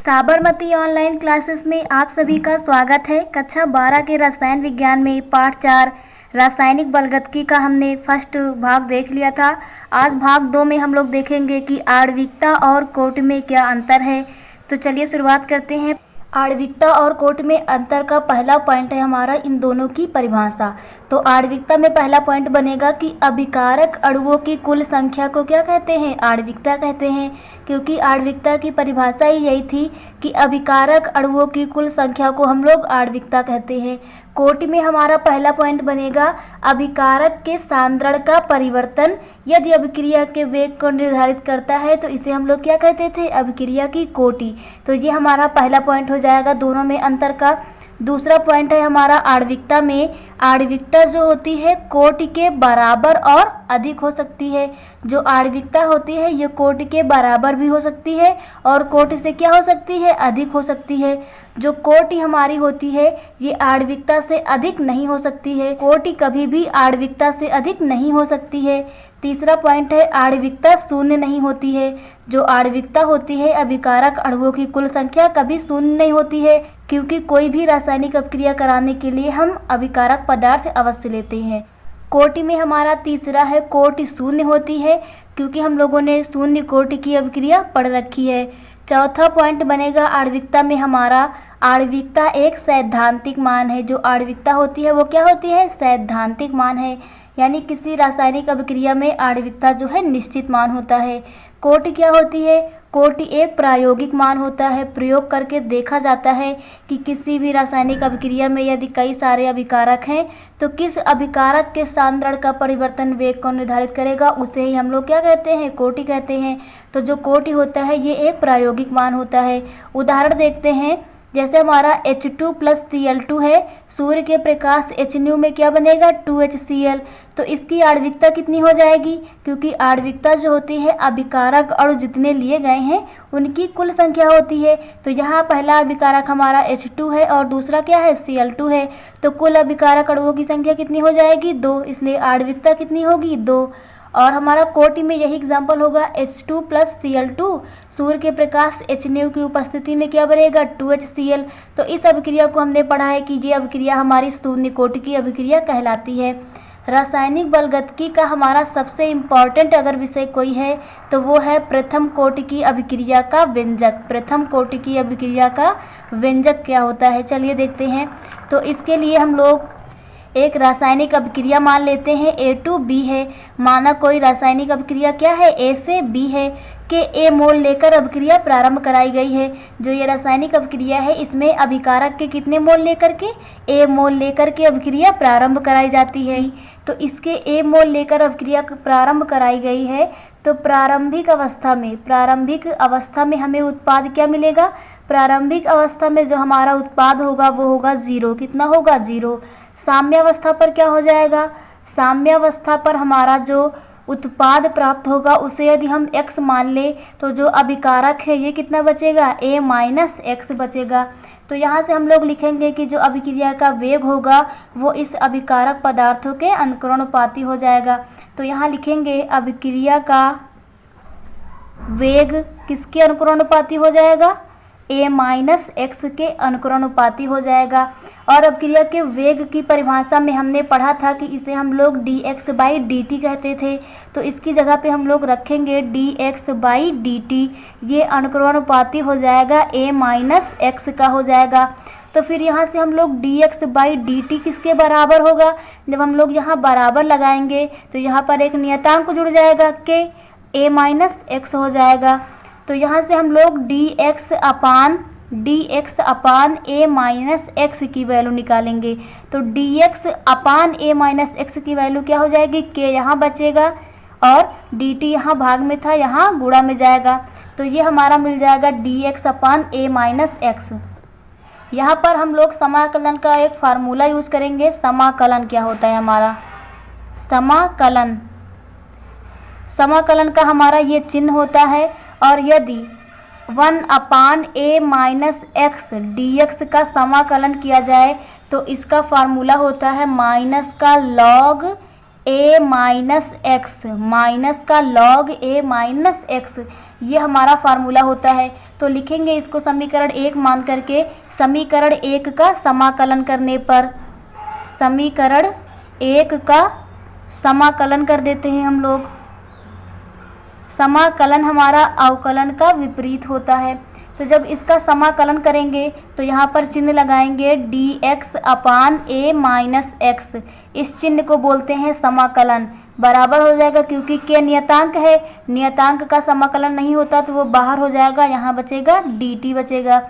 Sabarmati online classes में आप सभी का स्वागत है। कक्षा 12 के रसायन विज्ञान में पाठ 4 रासायनिक बलगतकी का हमने फर्स्ट भाग देख लिया था। आज भाग 2 में हम लोग देखेंगे कि आणविकता और कोटि में क्या अंतर है। तो चलिए शुरुआत करते हैं। आणविकता और कोटि में अंतर का पहला पॉइंट है हमारा इन दोनों की परिभाषा। तो आणविकता में पहला पॉइंट बनेगा कि अभिकारक अणुओं की कुल संख्या को क्या कहते हैं? आणविकता कहते हैं, क्योंकि आणविकता की परिभाषा ही यही थी कि अभिकारक अणुओं की कुल संख्या को हम लोग आणविकता कहते हैं। कोटि में हमारा पहला पॉइंट बनेगा अभिकारक के सांद्रण का परिवर्तन यदि अभिक्रिया के वेग को निर्धारित करता है तो इसे हम लोग क्या कहते थे? अभिक्रिया की कोटि। तो ये हमारा पहला पॉइंट हो जाएगा दोनों में अंतर का। दूसरा पॉइंट है हमारा आणविकता में। आणविकता जो होती है कोटि के बराबर और अधिक हो सकती है। जो आणविकता होती है ये कोटि के बराबर भी हो सकती है और कोटि से क्या हो सकती है? अधिक हो सकती है। जो कोटि हमारी होती है ये आणविकता से अधिक नहीं हो सकती है। कोटि कभी भी आणविकता से अधिक नहीं हो सकती है। तीसरा पॉइंट है आणविकता शून्य नहीं होती है। जो आणविकता होती है अभिकारक अणुओं की कुल संख्या कभी शून्य नहीं होती है, क्योंकि कोई भी रासायनिक अभिक्रिया कराने के लिए हम अभिकारक पदार्थ अवश्य लेते हैं। कोटि में हमारा तीसरा है कोटि शून्य होती है, क्योंकि हम लोगों ने शून्य कोटि की अभिक्रिया पढ़ रखी है। चौथा पॉइंट बनेगा आणविकता में हमारा आणविकता एक सैद्धांतिक मान है। जो आणविकता होती है वो क्या होती है? सैद्धांतिक मान है, यानी किसी रासायनिक अभिक्रिया में आणविकता जो है निश्चित मान होता है। कोटि क्या होती है? कोटि एक प्रायोगिक मान होता है। प्रयोग करके देखा जाता है कि किसी भी रासायनिक अभिक्रिया में यदि कई सारे अभिकारक हैं तो किस अभिकारक के सांद्रण का परिवर्तन वेग को निर्धारित करेगा, उसे ही हम लोग क्या कहते हैं? कोटि कहते हैं। तो जो कोटि होता है ये एक प्रायोगिक मान होता है। उदाहरण देखते हैं, जैसे हमारा H2 + Cl2 है। सूर्य के प्रकाश HNu में क्या बनेगा? 2HCl। तो इसकी आणविकता कितनी हो जाएगी? क्योंकि आणविकता जो होती है अभिकारक अणु जितने लिए गए हैं उनकी कुल संख्या होती है। तो यहाँ पहला अभिकारक हमारा H2 है और दूसरा क्या है? Cl2 है। तो कुल अभिकारक अणुओं की संख्या कितनी हो जाएगी? 2। इसलिए आणविकता कितनी होगी? 2। और हमारा कोटि में यही एग्जाम्पल होगा H2 + Cl2। सूर्य के प्रकाश HNu की उपस्थिति में क्या बनेगा? 2HCl। तो इस अभिक्रिया को हमने पढ़ा है कि ये अभिक्रिया हमारी शून्य कोटि की अभिक्रिया कहलाती है। रासायनिक बलगतकी का हमारा सबसे इम्पॉर्टेंट अगर विषय कोई है तो वो है प्रथम कोटि की अभिक्रिया का व्यंजक। प्रथम कोटि की अभिक्रिया का व्यंजक क्या होता है, चलिए देखते हैं। तो इसके लिए हम लोग एक रासायनिक अभिक्रिया मान लेते हैं A to B है। माना कोई रासायनिक अभिक्रिया क्या है? A से B है कि A मोल लेकर अभिक्रिया प्रारंभ कराई गई है। जो ये रासायनिक अभिक्रिया है इसमें अभिकारक के कितने मोल लेकर के? A मोल लेकर के अभिक्रिया प्रारंभ कराई जाती है। तो इसके A मोल लेकर अभिक्रिया प्रारंभ कराई गई है। तो प्रारंभिक अवस्था में हमें उत्पाद क्या मिलेगा? प्रारंभिक अवस्था में जो हमारा उत्पाद होगा वो होगा 0। कितना होगा? 0। साम्यावस्था पर क्या हो जाएगा? साम्यावस्था पर हमारा जो उत्पाद प्राप्त होगा उसे यदि हम x मान ले तो जो अभिकारक है ये कितना बचेगा? A - x बचेगा। तो यहाँ से हम लोग लिखेंगे कि जो अभिक्रिया का वेग होगा वो इस अभिकारक पदार्थों के अनुक्रमानुपाती हो जाएगा। तो यहाँ लिखेंगे अभिक्रिया का वेग किसके अनुक्रमानुपाती हो जाएगा? A - x के अनुक्रमानुपाती हो जाएगा। और अभिक्रिया के वेग की परिभाषा में हमने पढ़ा था कि इसे हम लोग dx/dt कहते थे। तो इसकी जगह पे हम लोग रखेंगे dx/dt। ये अनुक्रमानुपाती हो जाएगा A - x का हो जाएगा। तो फिर यहाँ से हम लोग dx/dt किसके बराबर होगा? जब हम लोग यहाँ बराबर लगाएंगे तो यहाँ पर एक नियतांक जुड़ जाएगा कि A - x हो जाएगा। तो यहाँ से हम लोग dx अपान A - x की वैल्यू निकालेंगे। तो dx अपान A - x की वैल्यू क्या हो जाएगी? k यहाँ बचेगा और dt यहाँ भाग में था, यहाँ गुणा में जाएगा। तो ये हमारा मिल जाएगा dx अपान A - x। यहाँ पर हम लोग समाकलन का एक फार्मूला यूज़ करेंगे। समाकलन क्या होता है हमारा? समाकलन का हमारा ये चिन्ह होता है। और यदि 1/A - x dx का समाकलन किया जाए तो इसका फार्मूला होता है माइनस का log ए माइनस एक्स, माइनस का लॉग ए माइनस एक्स, ये हमारा फार्मूला होता है। तो लिखेंगे इसको समीकरण 1 मान करके। समीकरण 1 का समाकलन करने पर, समीकरण 1 का समाकलन कर देते हैं हम लोग। समाकलन हमारा अवकलन का विपरीत होता है। तो जब इसका समाकलन करेंगे तो यहाँ पर चिन्ह लगाएंगे dx upon a minus x, इस चिन्ह को बोलते हैं समाकलन। बराबर हो जाएगा, क्योंकि के नियतांक है, नियतांक का समाकलन नहीं होता तो वो बाहर हो जाएगा, यहाँ बचेगा dt बचेगा।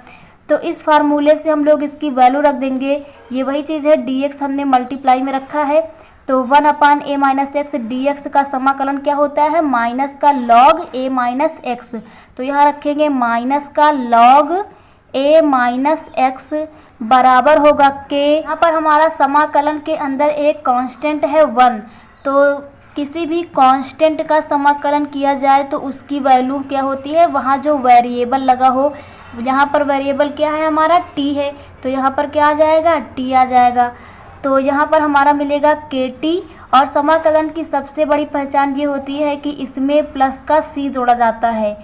तो इस फार्मूले से हम लोग इसकी वैल्यू रख देंगे। ये वही चीज़ है, dx हमने मल्टीप्लाई में रखा है, तो 1 अपान a माइनस एक्स, dx का समाकलन क्या होता है, माइनस का लॉग a माइनस एक्स। तो यहाँ रखेंगे माइनस का लॉग a माइनस एक्स बराबर होगा के। यहाँ पर हमारा समाकलन के अंदर एक कांस्टेंट है 1, तो किसी भी कांस्टेंट का समाकलन किया जाए तो उसकी वैल्यू क्या होती है, वहाँ जो वेरिएबल लगा हो, यहाँ पर वेरिएबल क्या है हमारा t है, तो यहाँ पर क्या आ जाएगा, t आ जाएगा। तो यहाँ पर हमारा मिलेगा kt। और समाकलन की सबसे बड़ी पहचान ये होती है कि इसमें प्लस का c जोड़ा जाता है,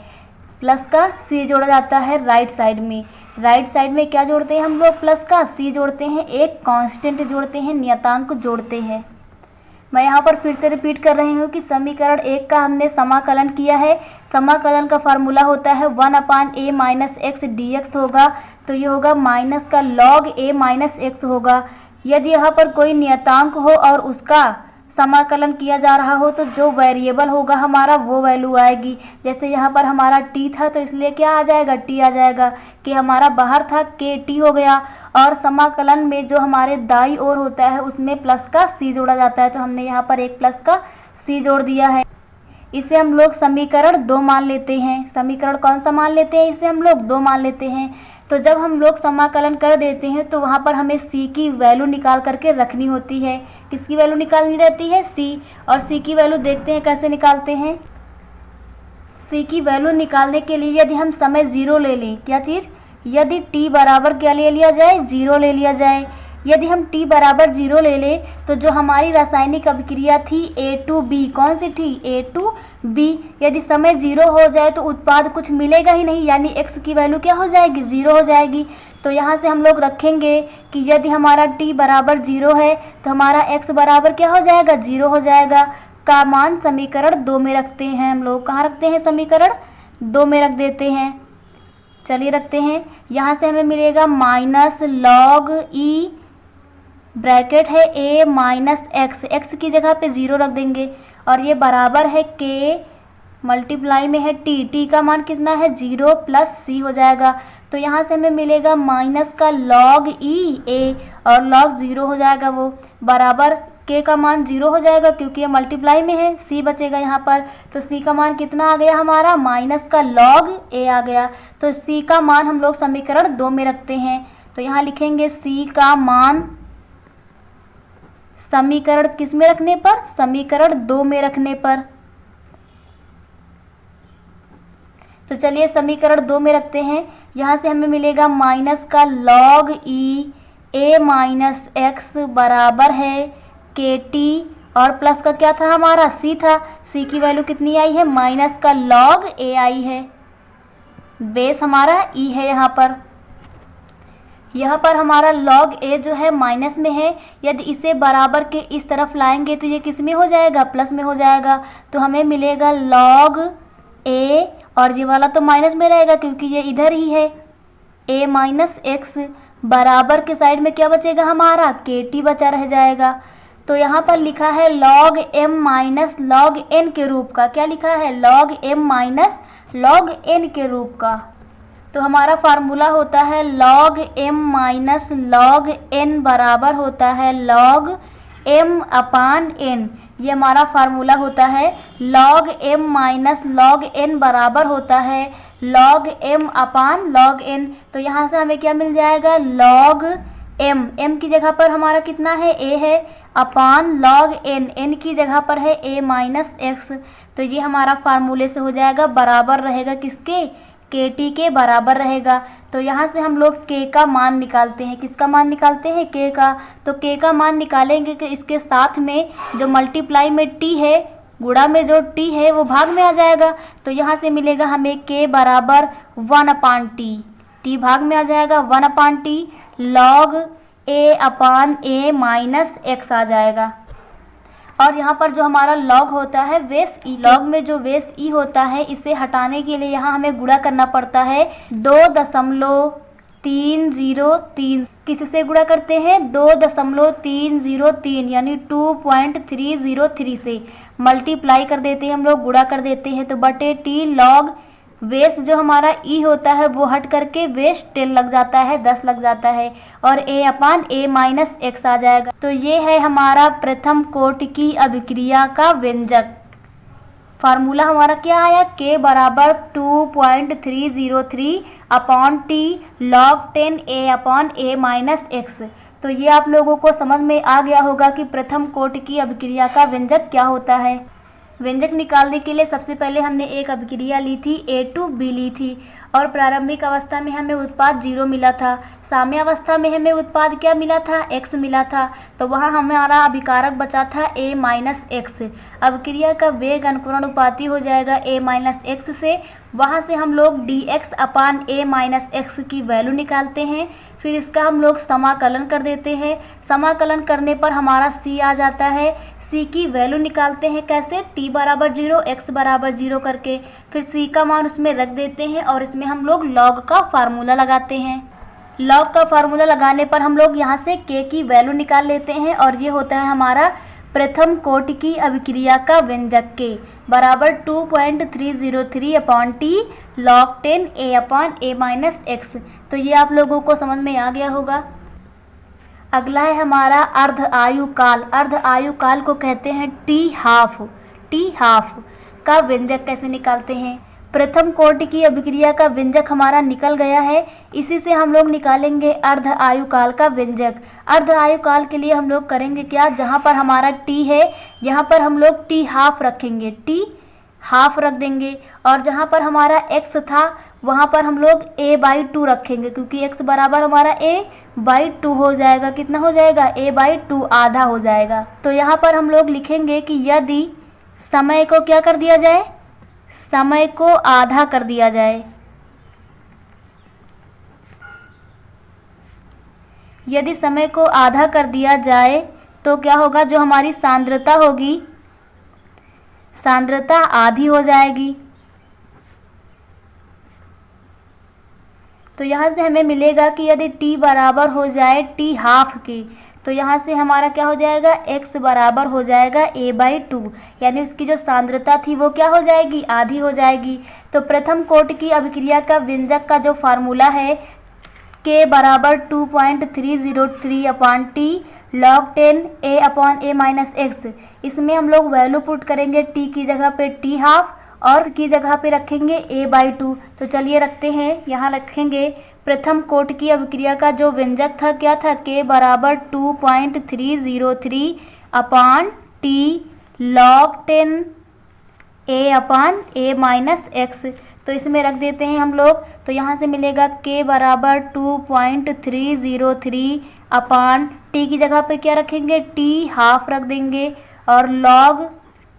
प्लस का c जोड़ा जाता है राइट साइड में। राइट साइड में क्या जोड़ते हैं हम लोग, प्लस का c जोड़ते हैं, एक कांस्टेंट जोड़ते हैं, नियतांक जोड़ते हैं। मैं यहाँ पर फिर से रिपीट कर रही हूँ कि समीकरण 1 का हमने समाकलन किया है। समाकलन का फार्मूला होता है 1 अपान a माइनस एक्स dx होगा, तो ये होगा माइनस का लॉग a माइनस एक्स होगा। यदि यहाँ पर कोई नियतांक हो और उसका समाकलन किया जा रहा हो तो जो वेरिएबल होगा हमारा वो वैल्यू आएगी। जैसे यहाँ पर हमारा t था तो इसलिए क्या आ जाएगा, t आ जाएगा, कि हमारा बाहर था के t हो गया। और समाकलन में जो हमारे दाईं ओर होता है उसमें प्लस का c जोड़ा जाता है, तो हमने यहाँ पर एक प्लस का c जोड़ दिया है। इसे हम लोग समीकरण 2 मान लेते हैं। समीकरण कौन सा मान लेते हैं, इसे हम लोग 2 मान लेते हैं। तो जब हम लोग समाकलन कर देते हैं तो वहाँ पर हमें c की वैल्यू निकाल करके रखनी होती है। किसकी वैल्यू निकालनी रहती है, c। और c की वैल्यू देखते हैं कैसे निकालते हैं। c की वैल्यू निकालने के लिए यदि हम समय 0 ले लें, क्या चीज़, यदि t बराबर क्या ले लिया जाए, 0 ले लिया जाए। यदि हम t बराबर 0 ले लें तो जो हमारी रासायनिक अभिक्रिया थी A2B, कौन सी थी, A2B, यदि समय 0 हो जाए तो उत्पाद कुछ मिलेगा ही नहीं, यानी x की वैल्यू क्या हो जाएगी, 0 हो जाएगी। तो यहाँ से हम लोग रखेंगे कि यदि हमारा t बराबर 0 है तो हमारा x बराबर क्या हो जाएगा, 0 हो जाएगा। का मान समीकरण 2 में रखते हैं हम लोग। कहाँ रखते हैं, समीकरण 2 में रख देते हैं। चलिए रखते हैं। यहाँ से हमें मिलेगा माइनस लॉग ई, ब्रैकेट है a माइनस एक्स, एक्स की जगह पे 0 रख देंगे, और ये बराबर है k मल्टीप्लाई में है t, t का मान कितना है, 0 प्लस c हो जाएगा। तो यहाँ से हमें मिलेगा माइनस का लॉग ई a, और लॉग 0 हो जाएगा, वो बराबर k का मान 0 हो जाएगा क्योंकि ये मल्टीप्लाई में है, c बचेगा यहाँ पर। तो c का मान कितना आ गया हमारा, माइनस का लॉग a आ गया। तो c का मान हम लोग समीकरण 2 में रखते हैं। तो यहाँ लिखेंगे c का मान समीकरण किस में रखने पर, समीकरण 2 में रखने पर। तो चलिए समीकरण 2 में रखते हैं। यहाँ से हमें मिलेगा माइनस का log E a minus x बराबर है के टी, और प्लस का क्या था हमारा, c था। c की वैल्यू कितनी आई है, माइनस का लॉग a आई है, बेस हमारा e है। यहाँ पर हमारा log a जो है माइनस में है, यदि इसे बराबर के इस तरफ लाएंगे तो ये किस में हो जाएगा, प्लस में हो जाएगा। तो हमें मिलेगा log a, और ये वाला तो माइनस में रहेगा क्योंकि ये इधर ही है, a माइनस एक्स बराबर के साइड में क्या बचेगा हमारा, के टी बचा रह जाएगा। तो यहाँ पर लिखा है log m minus log n के रूप का। क्या लिखा है, log m minus log n के रूप का। तो हमारा फार्मूला होता है log m minus log n बराबर होता है log m अपान n। ये हमारा फार्मूला होता है। log m minus log n बराबर होता है log m अपान log n। तो यहाँ से हमें क्या मिल जाएगा, log m, m की जगह पर हमारा कितना है, a है, अपान log n, n की जगह पर है a माइनस एक्स। तो ये हमारा फार्मूले से हो जाएगा, बराबर रहेगा किसके, के टी के बराबर रहेगा। तो यहाँ से हम लोग के का मान निकालते हैं। किसका मान निकालते हैं? के का। तो के का मान निकालेंगे कि इसके साथ में जो मल्टीप्लाई में टी है, गुणा में जो टी है वो भाग में आ जाएगा। तो यहाँ से मिलेगा हमें के बराबर 1/t, टी भाग में आ जाएगा 1/t log a/a minus x आ जाएगा। और यहाँ पर जो हमारा log होता है बेस ई, log में जो बेस ई होता है इसे हटाने के लिए यहाँ हमें गुणा करना पड़ता है 2.303। किससे गुणा करते हैं? 2.303 यानी 2.303 से मल्टीप्लाई कर देते हैं हम लोग, गुणा कर देते हैं। तो बटे टी log बेस जो हमारा ई होता है वो हट करके बेस 10 लग जाता है, 10 लग जाता है और a/a माइनस x आ जाएगा। तो ये है हमारा प्रथम कोटि की अभिक्रिया का व्यंजक। फार्मूला हमारा क्या आया? k बराबर 2.303/t log 10 a/a minus x। तो ये आप लोगों को समझ में आ गया होगा कि प्रथम कोटि की अभिक्रिया का व्यंजक क्या होता है। व्यंजक निकालने के लिए सबसे पहले हमने एक अभिक्रिया ली थी, A2B ली थी और प्रारंभिक अवस्था में हमें उत्पाद 0 मिला था। साम्यावस्था में हमें उत्पाद क्या मिला था? x मिला था। तो वहाँ हमारा अभिकारक बचा था a माइनस एक्स। अभिक्रिया का वेग अनुकरणुपाती हो जाएगा a माइनस एक्स से। वहाँ से हम लोग dx/a माइनस एक्स की वैल्यू निकालते हैं। फिर इसका हम लोग समाकलन कर देते हैं। समाकलन करने पर हमारा c आ जाता है। c की वैल्यू निकालते हैं कैसे? t बराबर 0 x बराबर 0 करके। फिर c का मान उसमें रख देते हैं और इसमें हम लोग log का फार्मूला लगाते हैं। log का फार्मूला लगाने पर हम लोग यहाँ से k की वैल्यू निकाल लेते हैं और ये होता है हमारा प्रथम कोटि की अभिक्रिया का व्यंजक k बराबर 2.303/t log 10 a/a minus x। तो ये आप लोगों को समझ में आ गया होगा। अगला है हमारा अर्ध आयु काल। अर्ध आयु काल को कहते हैं टी हाफ। टी हाफ का व्यंजक कैसे निकालते हैं? प्रथम कोटि की अभिक्रिया का व्यंजक हमारा निकल गया है, इसी से हम लोग निकालेंगे अर्ध आयु काल का व्यंजक। अर्ध आयु काल के लिए हम लोग करेंगे क्या? जहाँ पर हमारा टी है यहाँ पर हम लोग टी हाफ रखेंगे, टी हाफ रख देंगे। और जहाँ पर हमारा x था वहाँ पर हम लोग a/2 रखेंगे, क्योंकि x बराबर हमारा a/2 हो जाएगा। कितना हो जाएगा? a/2 आधा हो जाएगा। तो यहाँ पर हम लोग लिखेंगे कि यदि समय को क्या कर दिया जाए? समय को आधा कर दिया जाए। यदि समय को आधा कर दिया जाए तो क्या होगा? जो हमारी सांद्रता होगी, सांद्रता आधी हो जाएगी। तो यहाँ से हमें मिलेगा कि यदि t बराबर हो जाए t हाफ के, तो यहाँ से हमारा क्या हो जाएगा? x बराबर हो जाएगा a/2, यानी उसकी जो सांद्रता थी वो क्या हो जाएगी? आधी हो जाएगी। तो प्रथम कोटि की अभिक्रिया का व्यंजक का जो फार्मूला है k बराबर 2.303/t log 10 a/a minus x, इसमें हम लोग वैल्यू पुट करेंगे t की जगह पे t हाफ और की जगह पे रखेंगे a/2। तो चलिए रखते हैं, यहाँ रखेंगे प्रथम कोटि की अभिक्रिया का जो व्यंजक था क्या था? k बराबर 2.303/t log 10 a/a minus x। तो इसमें रख देते हैं हम लोग। तो यहाँ से मिलेगा k बराबर 2.303/t की जगह पे क्या रखेंगे? t हाफ रख देंगे और log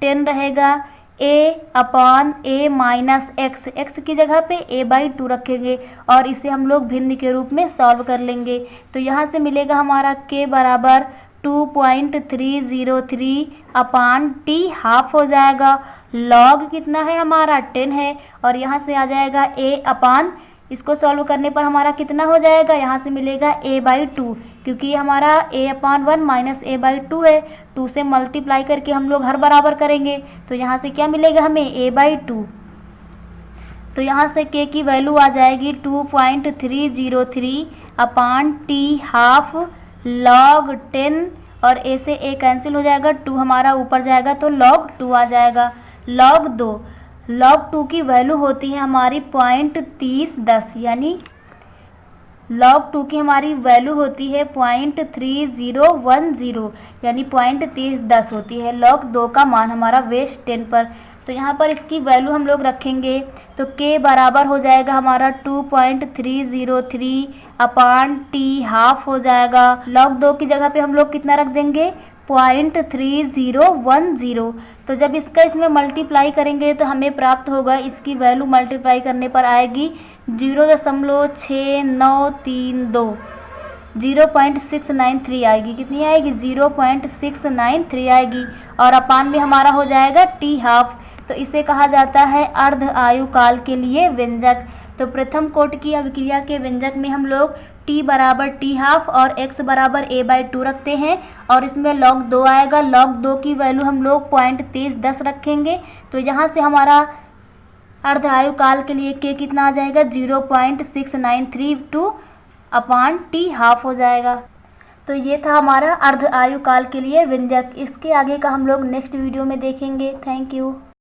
10 रहेगा a/a माइनस x। x की जगह पे a/2 रखेंगे और इसे हम लोग भिन्न के रूप में सॉल्व कर लेंगे। तो यहाँ से मिलेगा हमारा k बराबर 2.303/t हाफ हो जाएगा। log कितना है हमारा? 10 है और यहाँ से आ जाएगा a/, इसको सॉल्व करने पर हमारा कितना हो जाएगा? यहाँ से मिलेगा a/2, क्योंकि हमारा a/1 माइनस a/2 है। 2 से मल्टीप्लाई करके हम लोग हर बराबर करेंगे, तो यहाँ से क्या मिलेगा हमें? a/2। तो यहाँ से k की वैल्यू आ जाएगी 2.303/t हाफ log 10 और a से a कैंसिल हो जाएगा, 2 हमारा ऊपर जाएगा तो log 2 आ जाएगा। log 2 की वैल्यू होती है हमारी 0.3010, यानी log 2 की हमारी वैल्यू होती है 0.3010, यानी 0.3010 होती है। log 2 का मान हमारा बेस 10 पर तो यहाँ पर इसकी वैल्यू हम लोग रखेंगे तो k बराबर हो जाएगा हमारा 2.303 अपान टी हाफ हो जाएगा। log 2 की जगह पे हम लोग कितना रख देंगे 0.3010। तो जब इसका इसमें मल्टीप्लाई करेंगे तो हमें प्राप्त होगा, इसकी वैल्यू मल्टीप्लाई करने पर आएगी 0.6932, 0.693 आएगी। कितनी आएगी 0.693 आएगी। और अपान में हमारा हो जाएगा टी हाफ। तो इसे कहा जाता है अर्ध आयु काल के लिए व्यंजक। तो प्रथम कोटि की अभिक्रिया के व्यंजक में हम लोग t बराबर टी हाफ और x बराबर a/2 रखते हैं और इसमें log 2 आएगा। log 2 की वैल्यू हम लोग 0.2310 रखेंगे। तो यहाँ से हमारा अर्ध आयु काल के लिए k कितना आ जाएगा 0.6932 अपान टी हाफ हो जाएगा। तो ये था हमारा अर्ध आयु काल के लिए व्यंजक। इसके आगे का हम लोग नेक्स्ट वीडियो में देखेंगे। Thank you.